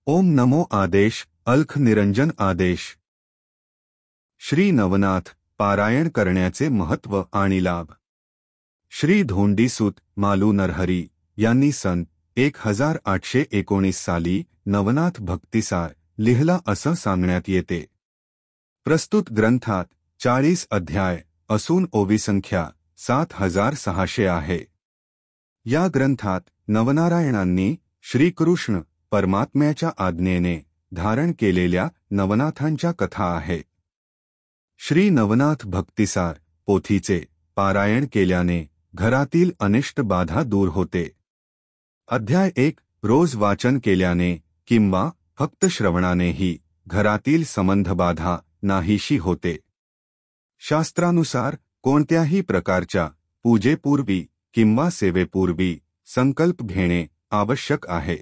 ओम नमो आदेश अलख निरंजन आदेश। श्री नवनाथ पारायण करण्याचे महत्त्व आणि लाभ। श्री धोंडीसूत मालू नरहरी यांनी सन 1819 साली नवनाथ भक्तिसार लिहिला असं सांगण्यात येते। प्रस्तुत ग्रंथात 40 अध्याय असून ओवी संख्या 7600 आहे। या ग्रंथात नवनारायणांनी श्रीकृष्ण परमात्म्याच्या आज्ञेने धारण केलेल्या नवनाथांच्या कथा आहेत। श्री नवनाथ भक्तिसार पोथीचे पारायण केल्याने घरातील अनिष्ट बाधा दूर होते। अध्याय 1 रोज वाचन केल्याने किंवा फक्त श्रवणानेही घरातील संबंधबाधा नाहीशी होते। शास्त्रानुसार कोणत्याही प्रकारच्या पूजेपूर्वी किंवा सेवेपूर्वी संकल्प घेणे आवश्यक आहे।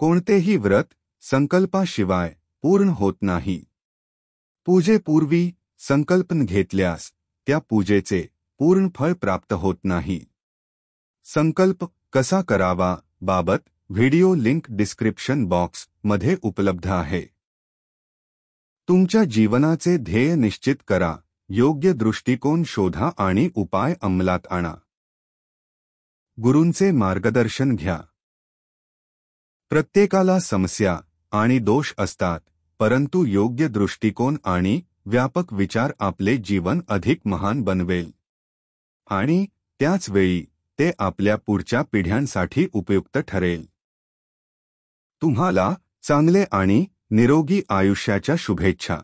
कोणतेही व्रत संकल्पाशिवाय पूर्ण होत नाही। पूजेपूर्वी संकल्प घेतल्यास त्या पूजेचे पूर्ण फळ प्राप्त होत नाही। संकल्प कसा करावा बाबत व्हिडिओ लिंक डिस्क्रिप्शन बॉक्स मध्ये उपलब्ध आहे। तुमच्या जीवनाचे ध्येय निश्चित करा, योग्य दृष्टिकोन शोधा आणि उपाय अंमलात आणा। गुरूंचे मार्गदर्शन घ्या। प्रत्येकाला समस्या आणि दोष असतात, परंतु योग्य दृष्टिकोन आणि व्यापक विचार आपले जीवन अधिक महान बनवेल आणि त्याच वेळी ते आपल्या पुढच्या पिढ्यांसाठी उपयुक्त ठरेल। तुम्हाला चांगले आणि निरोगी आयुष्याच्या शुभेच्छा।